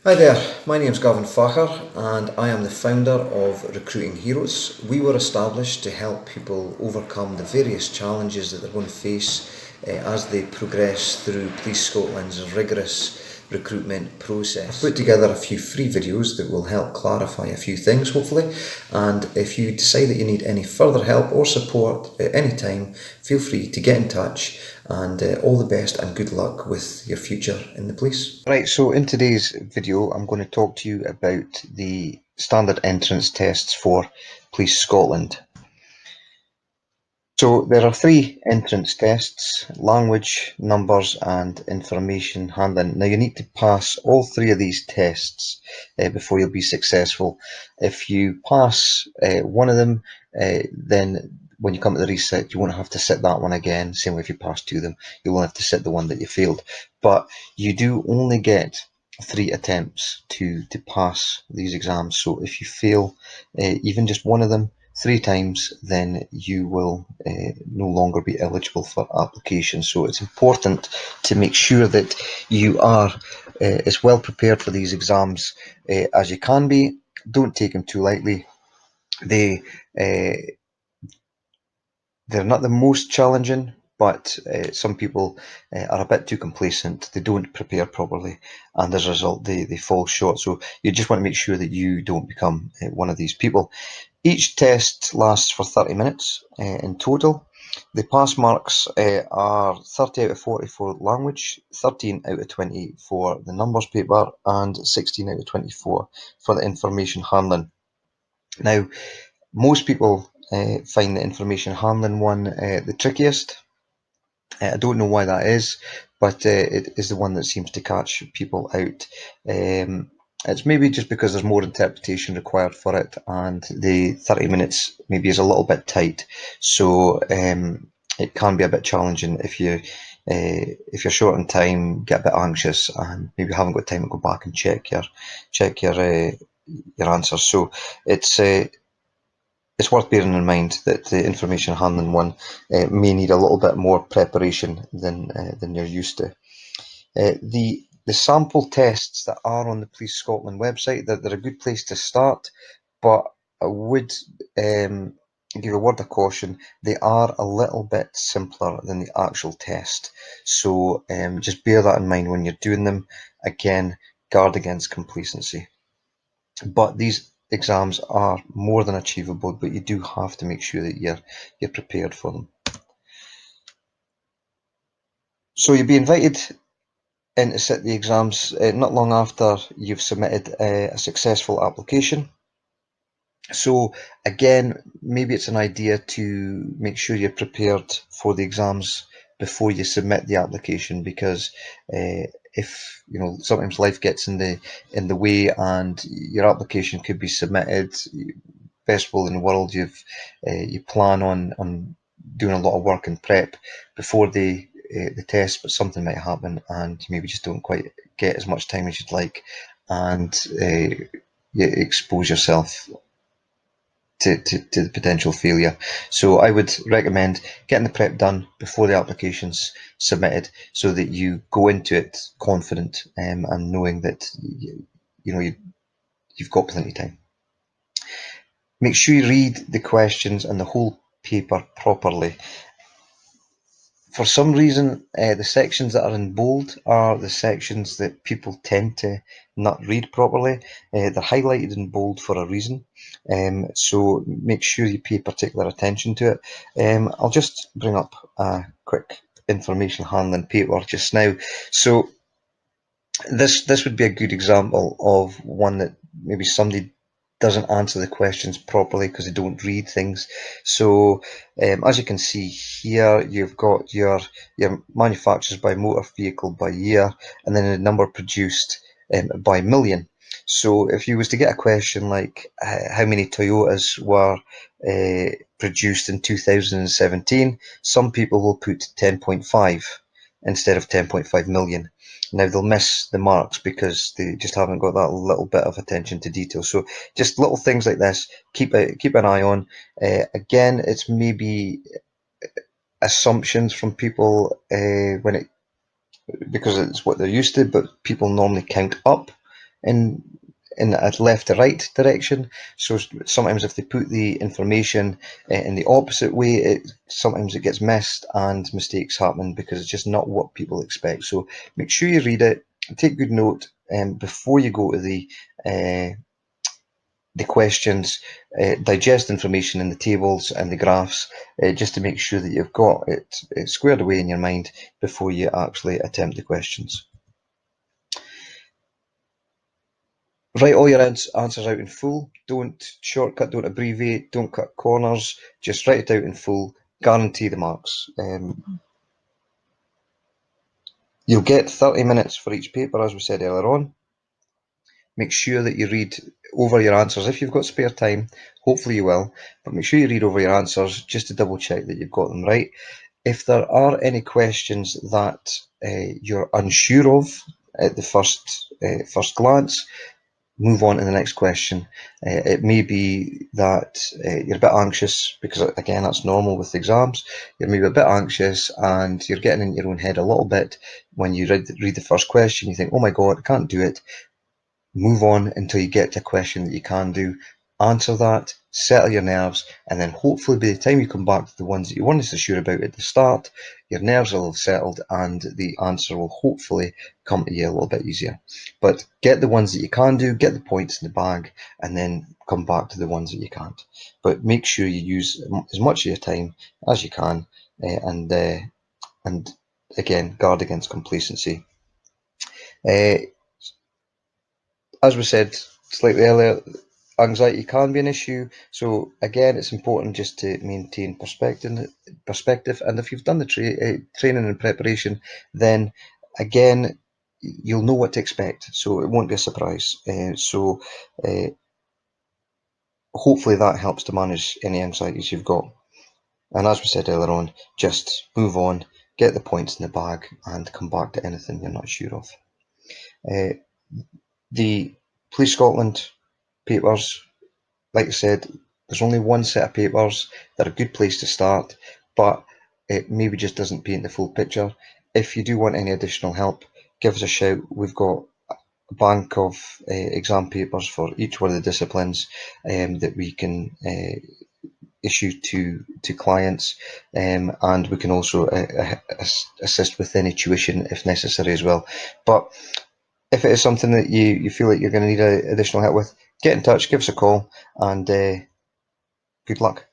Hi there, my name's Gavin Facher and I am the founder of Recruiting Heroes. We were established to help people overcome the various challenges that they're going to face as they progress through Police Scotland's rigorous recruitment process. I've put together a few free videos that will help clarify a few things hopefully, and if you decide that you need any further help or support at any time, feel free to get in touch, and all the best and good luck with your future in the police. Right, so in today's video I'm going to talk to you about the standard entrance tests for Police Scotland. So there are three entrance tests: language, numbers and information handling. Now you need to pass all three of these tests before you'll be successful. If you pass one of them, then when you come to the reset you won't have to sit that one again. Same way if you pass two of them, you won't have to sit the one that you failed. But you do only get 3 attempts to pass these exams. So if you fail even just one of them 3 times, then you will no longer be eligible for application. So it's important to make sure that you are as well prepared for these exams as you can be. Don't take them too lightly. They're not the most challenging, but some people are a bit too complacent. They don't prepare properly, and as a result they fall short. So you just want to make sure that you don't become one of these people. Each test lasts for 30 minutes in total. The pass marks are 30 out of 40 for language, 13 out of 20 for the numbers paper, and 16 out of 24 for the information handling. Now, most people find the information handling one the trickiest. I don't know why that is, but it is the one that seems to catch people out. It's maybe just because there's more interpretation required for it, and the 30 minutes maybe is a little bit tight. So it can be a bit challenging if you're short on time, get a bit anxious, and maybe haven't got time to go back and check your answers. So it's worth bearing in mind that the information handling one may need a little bit more preparation than you're used to. The sample tests that are on the Police Scotland website, they're a good place to start, but I would give a word of caution. They are a little bit simpler than the actual test, so just bear that in mind when you're doing them. Again, guard against complacency. But these exams are more than achievable, but you do have to make sure that you're prepared for them. So you'll be invited in to sit the exams not long after you've submitted a successful application. So again, maybe it's an idea to make sure you're prepared for the exams before you submit the application, because if sometimes life gets in the way and your application could be submitted. Best will in the world, you plan on doing a lot of work and prep before the test, but something might happen and you maybe just don't quite get as much time as you'd like, and you expose yourself to the potential failure. So I would recommend getting the prep done before the application's submitted, so that you go into it confident and knowing that you've got plenty of time. Make sure you read the questions and the whole paper properly. For some reason, the sections that are in bold are the sections that people tend to not read properly. They're highlighted in bold for a reason, so make sure you pay particular attention to it. I'll just bring up a quick information handling paper just now. So this would be a good example of one that maybe somebody doesn't answer the questions properly because they don't read things. So as you can see here, you've got your manufacturers by motor vehicle by year, and then the number produced by million. So if you was to get a question like how many Toyotas were produced in 2017, some people will put 10.5 instead of 10.5 million. Now they'll miss the marks because they just haven't got that little bit of attention to detail. So just little things like this, keep an eye on. Again, it's maybe assumptions from people because it's what they're used to, but people normally count up in a left to right direction. So sometimes if they put the information in the opposite way, sometimes it gets missed and mistakes happen because it's just not what people expect. So make sure you read it, take good note before you go to the questions, digest information in the tables and the graphs, just to make sure that you've got it squared away in your mind before you actually attempt the questions. Write all your answers out in full. Don't shortcut, don't abbreviate, don't cut corners. Just write it out in full. Guarantee the marks. You'll get 30 minutes for each paper, as we said earlier on. Make sure that you read over your answers if you've got spare time. Hopefully you will, but make sure you read over your answers just to double check that you've got them right. If there are any questions that you're unsure of at the first glance, move on to the next question. It may be that you're a bit anxious because, again, that's normal with exams. You're maybe a bit anxious and you're getting in your own head a little bit when you read the first question. You think, oh my God, I can't do it. Move on until you get to a question that you can do. Answer that, settle your nerves, and then hopefully by the time you come back to the ones that you weren't so sure about at the start, your nerves will have settled and the answer will hopefully come to you a little bit easier. But get the ones that you can do, get the points in the bag, and then come back to the ones that you can't. But make sure you use as much of your time as you can, and again, guard against complacency. As we said slightly earlier, anxiety can be an issue. So again, it's important just to maintain perspective. And if you've done the training and preparation, then again, you'll know what to expect. So it won't be a surprise. Hopefully that helps to manage any anxieties you've got. And as we said earlier on, just move on, get the points in the bag, and come back to anything you're not sure of. The Police Scotland papers, like I said, there's only one set of papers. They're a good place to start, but it maybe just doesn't paint the full picture. If you do want any additional help, give us a shout. We've got a bank of exam papers for each one of the disciplines that we can issue to clients, and we can also assist with any tuition if necessary as well. But if it is something that you feel like you're going to need additional help with, get in touch, give us a call, and good luck.